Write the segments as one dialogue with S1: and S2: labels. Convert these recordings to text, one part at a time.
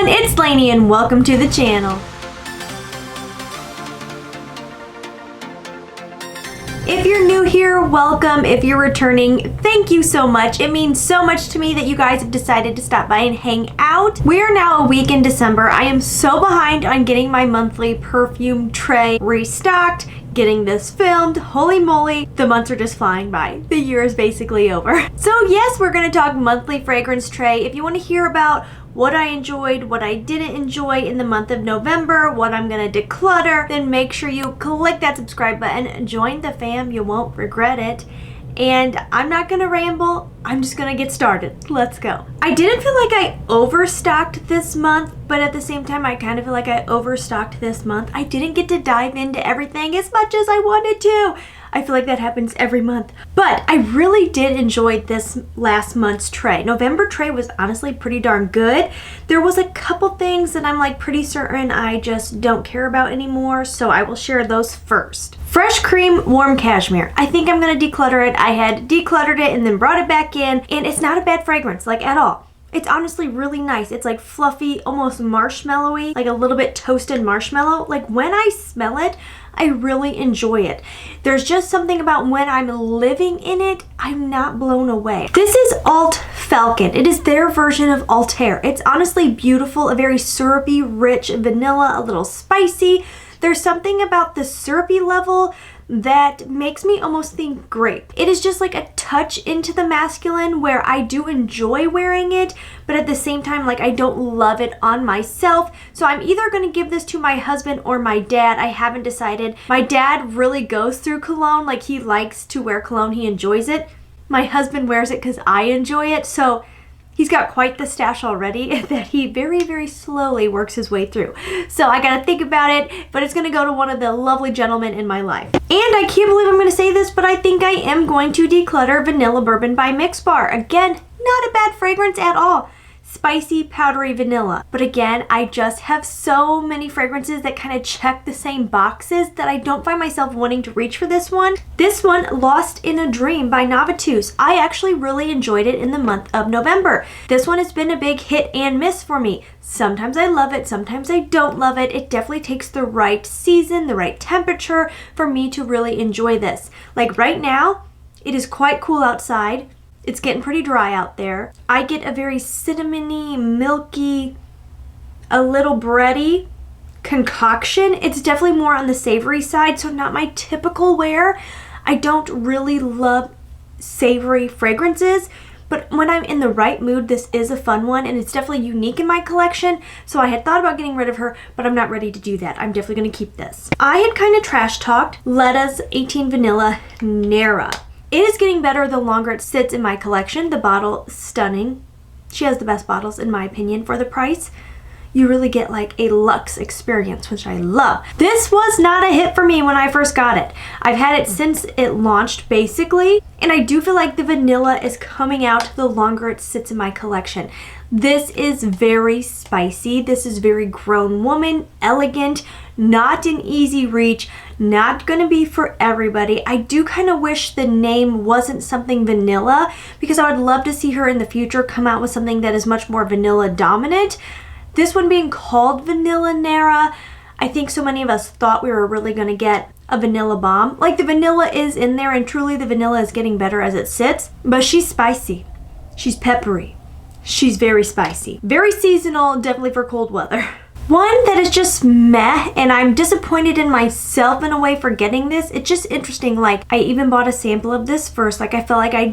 S1: everyone, it's Laynie and welcome to the channel. If you're new here, welcome. If you're returning, thank you so much. It means so much to me that you guys have decided to stop by and hang out. We are now a week in December. I am so behind on getting my monthly perfume tray restocked, getting this filmed. Holy moly, the months are just flying by. The year is basically over. So yes, we're gonna talk monthly fragrance tray. If you want to hear about what I enjoyed, what I didn't enjoy in the month of November, what I'm gonna declutter, then make sure you click that subscribe button, join the fam, you won't regret it. And I'm not gonna ramble, I'm just gonna get started. Let's go. I didn't feel like I overstocked this month, but at the same time, I kind of feel like I overstocked this month. I didn't get to dive into everything as much as I wanted to. I feel like that happens every month. But I really did enjoy this last month's tray. November tray was honestly pretty darn good. There was a couple things that I'm like pretty certain I just don't care about anymore, so I will share those first. Fresh Cream Warm Cashmere. I think I'm gonna declutter it. I had decluttered it and then brought it back in, and it's not a bad fragrance, like at all. It's honestly really nice. It's like fluffy, almost marshmallowy, like a little bit toasted marshmallow. Like when I smell it, I really enjoy it. There's just something about when I'm living in it, I'm not blown away. This is Alt Falcon. It is their version of Altair. It's honestly beautiful, a very syrupy, rich vanilla, a little spicy. There's something about the syrupy level that makes me almost think grape. It is just like a touch into the masculine where I do enjoy wearing it, but at the same time, like I don't love it on myself. So I'm either gonna give this to my husband or my dad. I haven't decided. My dad really goes through cologne, like he likes to wear cologne, he enjoys it. My husband wears it because I enjoy it, so he's got quite the stash already that he very, very slowly works his way through. So I gotta think about it, but it's gonna go to one of the lovely gentlemen in my life. And I can't believe I'm gonna say this, but I think I am going to declutter Vanilla Bourbon by Mix Bar. Again, not a bad fragrance at all. Spicy, powdery vanilla. But again, I just have so many fragrances that kind of check the same boxes that I don't find myself wanting to reach for this one. This one, Lost in a Dream by Navitus. I actually really enjoyed it in the month of November. This one has been a big hit and miss for me. Sometimes I love it, sometimes I don't love it. It definitely takes the right season, the right temperature for me to really enjoy this. Like right now, it is quite cool outside. It's getting pretty dry out there. I get a very cinnamony, milky, a little bready concoction. It's definitely more on the savory side, so not my typical wear. I don't really love savory fragrances, but when I'm in the right mood, this is a fun one, and it's definitely unique in my collection. So I had thought about getting rid of her, but I'm not ready to do that. I'm definitely gonna keep this. I had kind of trash talked Letta's 18 Vanilla Nera. It is getting better the longer it sits in my collection. The bottle, stunning. She has the best bottles in my opinion for the price. You really get like a luxe experience, which I love. This was not a hit for me when I first got it. I've had it since it launched basically, and I do feel like the vanilla is coming out the longer it sits in my collection. This is very spicy. This is very grown woman, elegant, not an easy reach, not gonna be for everybody. I do kind of wish the name wasn't something vanilla because I would love to see her in the future come out with something that is much more vanilla dominant. This one being called Vanilla Nera, I think so many of us thought we were really gonna get a vanilla bomb. Like the vanilla is in there and truly the vanilla is getting better as it sits, but she's spicy, she's peppery, she's very spicy. Very seasonal, definitely for cold weather. One that is just meh, and I'm disappointed in myself in a way for getting this. It's just interesting, like I even bought a sample of this first. Like I felt like I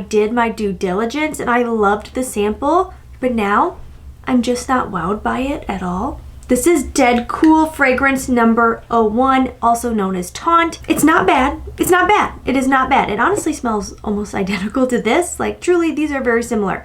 S1: did my due diligence and I loved the sample, but now I'm just not wowed by it at all. This is Dead Cool fragrance number 01, also known as Taunt. It's not bad. It's not bad. It is not bad. It honestly smells almost identical to this. Like truly, these are very similar.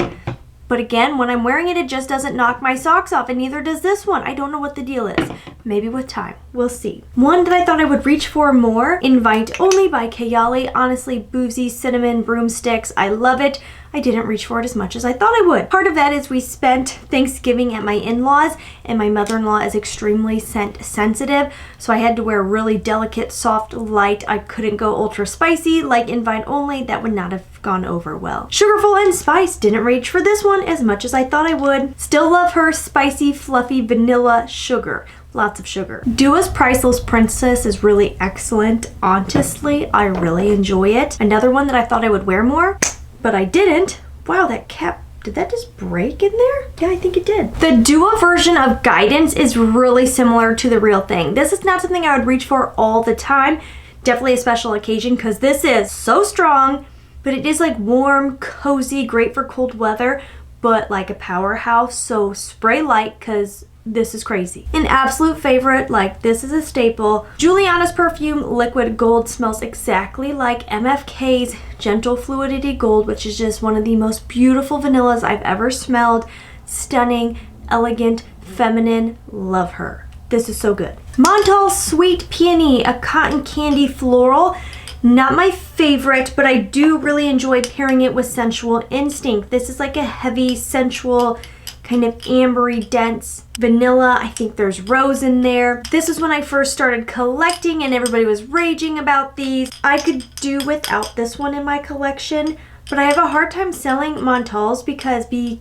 S1: But again, when I'm wearing it, it just doesn't knock my socks off, and neither does this one. I don't know what the deal is. Maybe with time. We'll see. One that I thought I would reach for more, Invite Only by Kayali. Honestly, boozy cinnamon broomsticks. I love it. I didn't reach for it as much as I thought I would. Part of that is we spent Thanksgiving at my in-laws, and my mother-in-law is extremely scent sensitive, so I had to wear really delicate, soft, light. I couldn't go ultra spicy like invite only. That would not have gone over well. Sugarful and spice, didn't reach for this one as much as I thought I would. Still love her spicy, fluffy vanilla sugar. Lots of sugar. Dua's Priceless Princess is really excellent. Honestly, I really enjoy it. Another one that I thought I would wear more, but I didn't. Wow, that cap, did that just break in there? Yeah, I think it did. The Dua version of Guidance is really similar to the real thing. This is not something I would reach for all the time. Definitely a special occasion because this is so strong, but it is like warm, cozy, great for cold weather, but like a powerhouse. So spray light because this is crazy. An absolute favorite, like this is a staple. Julianna's Perfume Liquid Gold smells exactly like MFK's Gentle Fluidity Gold, which is just one of the most beautiful vanillas I've ever smelled. Stunning, elegant, feminine, love her. This is so good. Montal Sweet Peony, a cotton candy floral. Not my favorite, but I do really enjoy pairing it with Sensual Instinct. This is like a heavy, sensual, kind of ambery, dense vanilla. I think there's rose in there. This is when I first started collecting and everybody was raging about these. I could do without this one in my collection, but I have a hard time selling Montals because the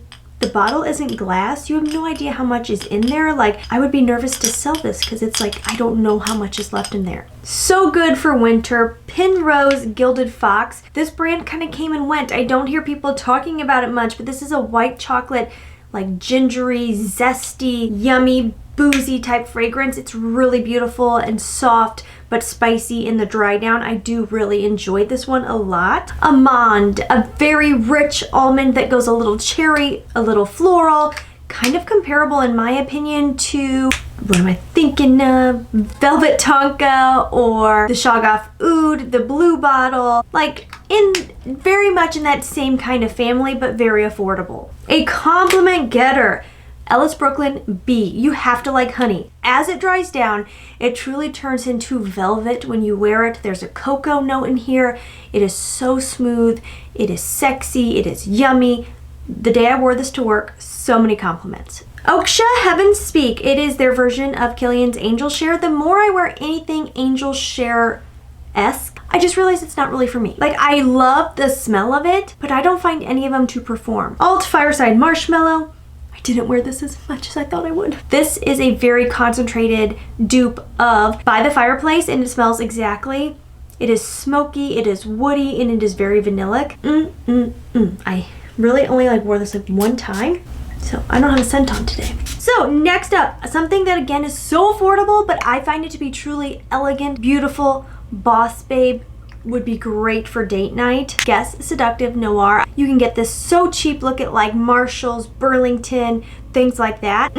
S1: bottle isn't glass. You have no idea how much is in there. Like, I would be nervous to sell this because it's like, I don't know how much is left in there. So good for winter. Penrose Gilded Fox. This brand kind of came and went. I don't hear people talking about it much, but this is a white chocolate, like gingery, zesty, yummy, boozy type fragrance. It's really beautiful and soft, but spicy in the dry down. I do really enjoy this one a lot. Amande, a very rich almond that goes a little cherry, a little floral, kind of comparable in my opinion to, what am I thinking of? Velvet Tonka or the Shoggoth Oud, the blue bottle, like in very much in that same kind of family, but very affordable. A compliment getter, Ellis Brooklyn B. You have to like honey. As it dries down, it truly turns into velvet when you wear it. There's a cocoa note in here. It is so smooth. It is sexy. It is yummy. The day I wore this to work, so many compliments. Oksha Heaven Speak. It is their version of Killian's Angel Share. The more I wear anything Angel Share-esque, I just realized it's not really for me. Like, I love the smell of it, but I don't find any of them to perform. Alt Fireside Marshmallow. I didn't wear this as much as I thought I would. This is a very concentrated dupe of By the Fireplace, and it smells exactly. It is smoky, it is woody, and it is very vanillic. I really only wore this one time, so I don't have a scent on today. So next up, something that again is so affordable, but I find it to be truly elegant, beautiful. Boss Babe would be great for date night. Guess Seductive Noir. You can get this so cheap. Look at like Marshall's, Burlington, things like that.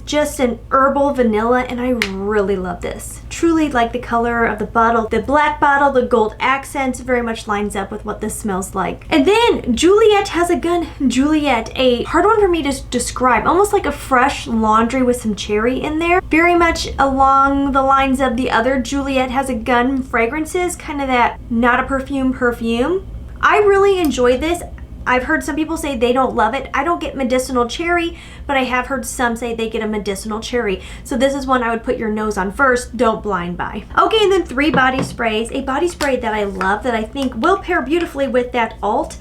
S1: Just an herbal vanilla, and I really love this. Truly like the color of the bottle. The black bottle, the gold accents very much lines up with what this smells like. And then Juliet Has a Gun. Juliet, a hard one for me to describe. Almost like a fresh laundry with some cherry in there. Very much along the lines of the other Juliet Has a Gun fragrances. Kind of that not a perfume. I really enjoy this. I've heard some people say they don't love it. I don't get medicinal cherry, but I have heard some say they get a medicinal cherry. So this is one I would put your nose on first. Don't blind buy. Okay, and then 3 body sprays. A body spray that I love that I think will pair beautifully with that alt.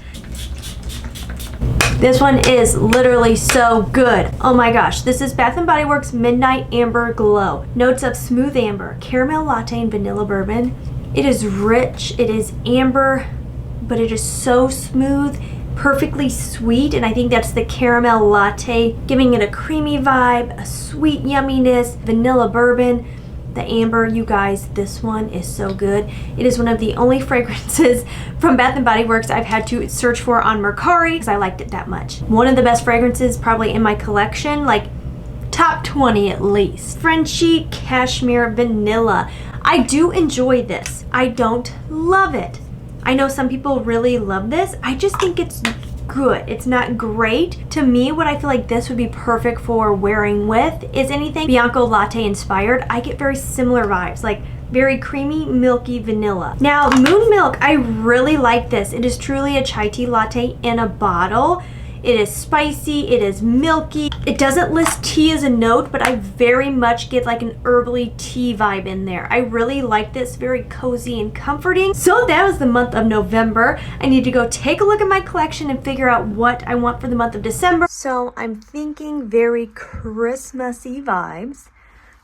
S1: This one is literally so good. Oh my gosh. This is Bath & Body Works Midnight Amber Glow. Notes of smooth amber, caramel latte, and vanilla bourbon. It is rich. It is amber, but it is so smooth. Perfectly sweet, and I think that's the caramel latte giving it a creamy vibe, a sweet yumminess, vanilla bourbon, the amber. You guys, this one is so good. It is one of the only fragrances from Bath & Body Works I've had to search for on Mercari because I liked it that much. One of the best fragrances probably in my collection, like top 20 at least. Frenchy Cashmere Vanilla. I do enjoy this. I don't love it. I know some people really love this. I just think it's good. It's not great. To me, what I feel like this would be perfect for wearing with is anything Bianco Latte inspired. I get very similar vibes. Like Very creamy, milky vanilla. Now, Moon Milk, I really like this. It is truly a chai tea latte in a bottle. It is spicy, it is milky. It doesn't list tea as a note, but I very much get like an herbally tea vibe in there. I really like this, very cozy and comforting. So that was the month of November. I need to go take a look at my collection and figure out what I want for the month of December. So I'm thinking very Christmassy vibes.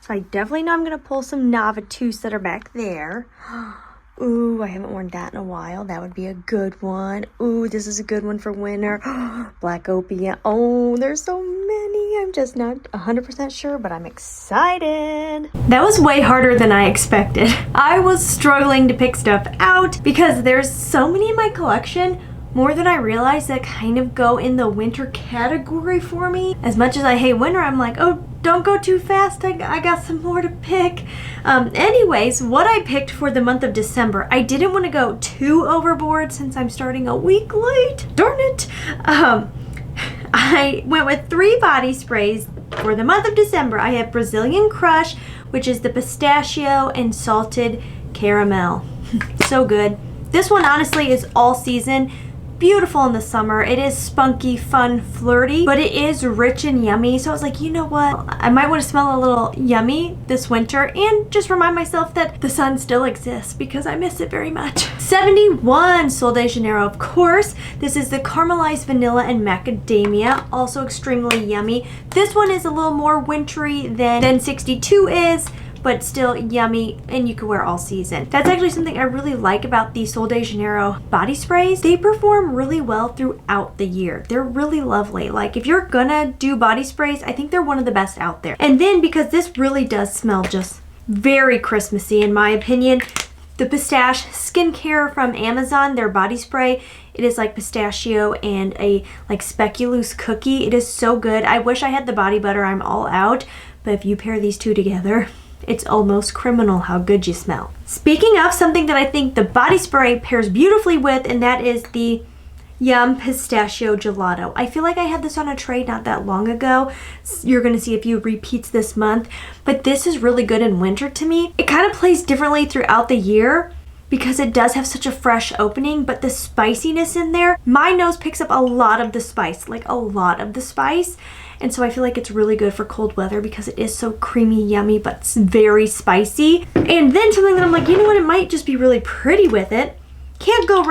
S1: So I definitely know I'm going to pull some Navitus that are back there. Ooh, I haven't worn that in a while. That would be a good one. Ooh, this is a good one for winter. Black Opium. Oh, there's so many. I'm just not 100% sure, but I'm excited. That was way harder than I expected. I was struggling to pick stuff out because there's so many in my collection, more than I realized, that kind of go in the winter category for me. As much as I hate winter, I'm like, oh, don't go too fast. I got some more to pick. Anyways, what I picked for the month of December, I didn't want to go too overboard since I'm starting a week late. Darn it. I went with 3 body sprays for the month of December. I have Brazilian Crush, which is the pistachio and salted caramel. So good. This one honestly is all season. Beautiful in the summer. It is spunky, fun, flirty, but it is rich and yummy. So I was like, you know what? I might want to smell a little yummy this winter and just remind myself that the sun still exists because I miss it very much. 71 Sol de Janeiro, of course. This is the caramelized vanilla and macadamia, also extremely yummy. This one is a little more wintry than 62 is, but still yummy, and you can wear all season. That's actually something I really like about the Sol de Janeiro body sprays. They perform really well throughout the year. They're really lovely. Like, if you're gonna do body sprays, I think they're one of the best out there. And then, because this really does smell just very Christmassy in my opinion, the Pistache skincare from Amazon, their body spray, it is like pistachio and a like speculoos cookie. It is so good. I wish I had the body butter. I'm all out, but if you pair these two together, it's almost criminal how good you smell. Speaking of something that I think the body spray pairs beautifully with, and that is the Yum Pistachio Gelato. I feel like I had this on a tray not that long ago. You're going to see a few repeats this month, but this is really good in winter to me. It kind of plays differently throughout the year because it does have such a fresh opening, but the spiciness in there, my nose picks up a lot of the spice, like a lot of the spice. And so I feel like it's really good for cold weather because it is so creamy, yummy, but it's very spicy. And then something that I'm like, you know what, it might just be really pretty with it. Can't go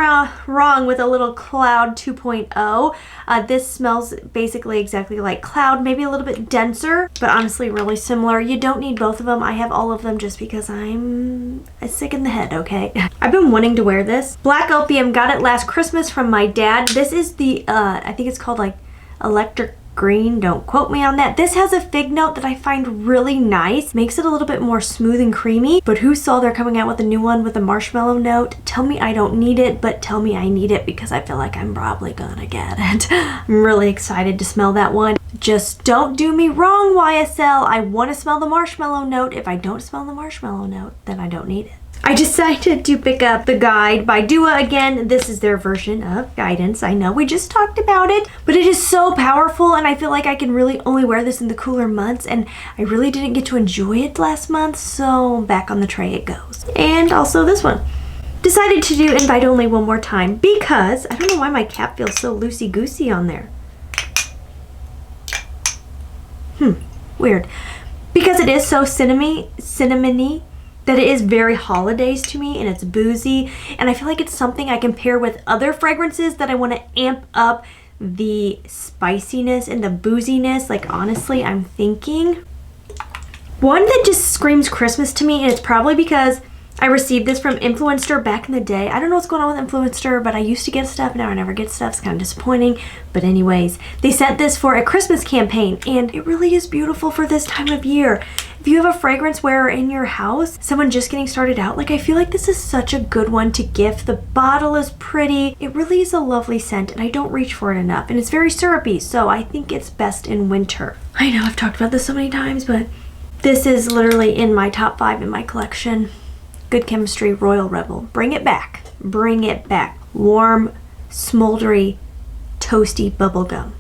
S1: wrong with a little Cloud 2.0. This smells basically exactly like Cloud, maybe a little bit denser, but honestly really similar. You don't need both of them. I have all of them just because I'm sick in the head, okay? I've been wanting to wear this. Black Opium, got it last Christmas from my dad. This is the, I think it's called like Electric Green, don't quote me on that. This has a fig note that I find really nice. Makes it a little bit more smooth and creamy. But who saw they're coming out with a new one with a marshmallow note? Tell me I don't need it, but tell me I need it because I feel like I'm probably gonna get it. I'm really excited to smell that one. Just don't do me wrong, YSL. I want to smell the marshmallow note. If I don't smell the marshmallow note, then I don't need it. I decided to pick up the Guide by Dua again. This is their version of Guidance. I know we just talked about it, but it is so powerful and I feel like I can really only wear this in the cooler months and I really didn't get to enjoy it last month, so back on the tray it goes. And also this one. Decided to do Invite Only one more time because I don't know why my cap feels so loosey-goosey on there. Weird. Because it is so cinnamony, that it is very holidays to me and it's boozy, and I feel like it's something I can pair with other fragrances that I want to amp up the spiciness and the booziness. Like honestly, I'm thinking one that just screams Christmas to me, and it's probably because I received this from Influencer back in the day. I don't know what's going on with Influencer, but I used to get stuff, now I never get stuff. It's kind of disappointing. But anyways, they sent this for a Christmas campaign, and it really is beautiful for this time of year. If you have a fragrance wearer in your house, someone just getting started out, like I feel like this is such a good one to gift. The bottle is pretty. It really is a lovely scent, and I don't reach for it enough. And it's very syrupy, so I think it's best in winter. I know I've talked about this so many times, but this is literally in my top 5 in my collection. Good Chemistry Royal Rebel. Bring it back. Bring it back. Warm, smoldery, toasty bubblegum.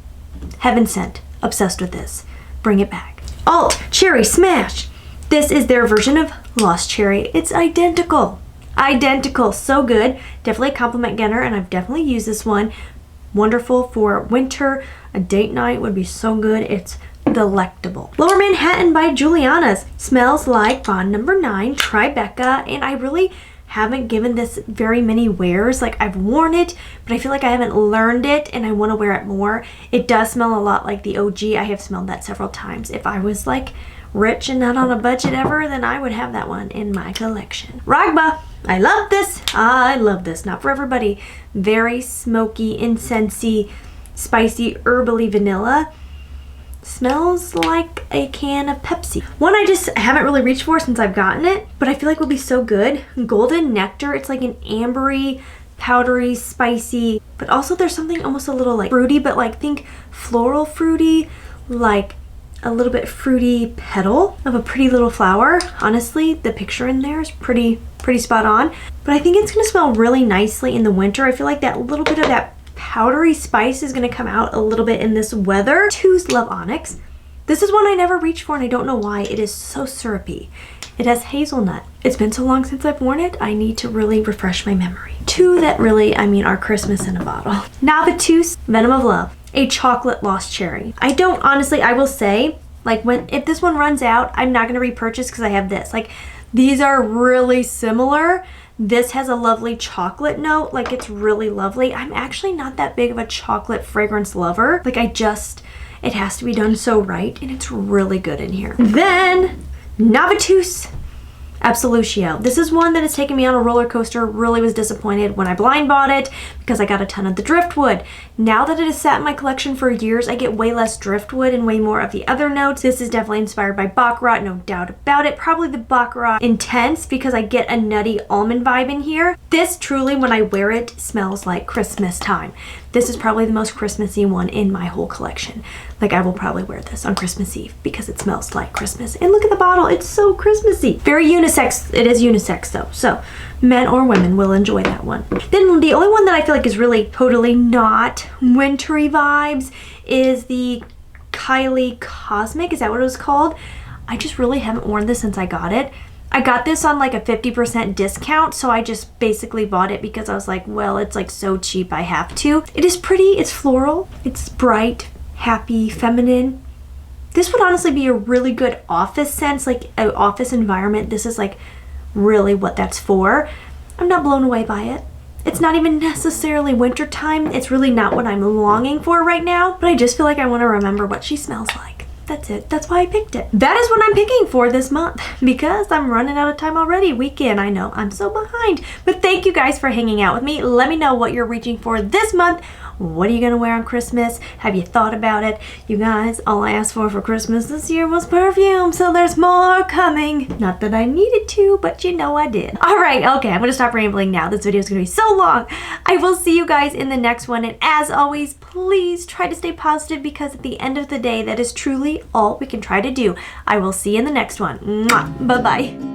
S1: Heaven sent. Obsessed with this. Bring it back. Alt Cherry Smash. This is their version of Lost Cherry. It's identical. Identical. So good. Definitely a compliment getter, and I've definitely used this one. Wonderful for winter. A date night would be so good. It's delectable. Lower Manhattan by Julianna's. Smells like Bond Number 9 Tribeca, and I really haven't given this very many wears. Like, I've worn it, but I feel like I haven't learned it and I want to wear it more. It does smell a lot like the OG. I have smelled that several times. If I was like rich and not on a budget ever, then I would have that one in my collection. Raghba. I love this. I love this. Not for everybody. Very smoky, incensey, spicy, herbally vanilla. Smells like a can of Pepsi. One I just haven't really reached for since I've gotten it, but I feel like will be so good. Golden Nectar. It's like an ambery, powdery, spicy, but also there's something almost a little like fruity, but like think floral fruity, like a little bit fruity petal of a pretty little flower. Honestly, the picture in there is pretty spot on, but I think it's gonna smell really nicely in the winter. I feel like that little bit of that powdery spice is going to come out a little bit in this weather. Tous love Onyx. This is one I never reached for and I don't know why. It is so syrupy. It has hazelnut. It's been so long since I've worn it. I need to really refresh my memory. Two that really, I mean, are Christmas in a bottle. Navitus Venom of Love, a chocolate Lost Cherry. I don't, honestly, I will say, like, if this one runs out, I'm not going to repurchase because I have this. Like, these are really similar. This has a lovely chocolate note. Like, it's really lovely. I'm actually not that big of a chocolate fragrance lover. Like, it has to be done so right, and it's really good in here. Then, Navitus Absolutio. This is one that has taken me on a roller coaster. Really was disappointed when I blind bought it because I got a ton of the driftwood. Now that it has sat in my collection for years, I get way less driftwood and way more of the other notes. This is definitely inspired by Baccarat, no doubt about it. Probably the Baccarat Intense because I get a nutty almond vibe in here. This truly, when I wear it, smells like Christmas time. This is probably the most Christmassy one in my whole collection. Like, I will probably wear this on Christmas Eve because it smells like Christmas. And look at the bottle, it's so Christmassy. Very unisex, it is unisex though, so men or women will enjoy that one. Then the only one that I feel like is really totally not wintry vibes is the Kylie Cosmic, is that what it was called? I just really haven't worn this since I got it. I got this on like a 50% discount, so I just basically bought it because I was like, well, it's like so cheap, I have to. It is pretty, it's floral, it's bright, happy, feminine. This would honestly be a really good office sense, like an office environment. This is like really what that's for. I'm not blown away by it. It's not even necessarily winter time. It's really not what I'm longing for right now, but I just feel like I want to remember what she smells like. That's it. That's why I picked it. That is what I'm picking for this month because I'm running out of time already. Weekend, I know. I'm so behind. But thank you guys for hanging out with me. Let me know what you're reaching for this month. What are you going to wear on Christmas? Have you thought about it? You guys, all I asked for Christmas this year was perfume, so there's more coming. Not that I needed to, but you know I did. All right, okay, I'm going to stop rambling now. This video is going to be so long. I will see you guys in the next one, and as always, please try to stay positive because at the end of the day, that is truly all we can try to do. I will see you in the next one. Mwah. Bye-bye.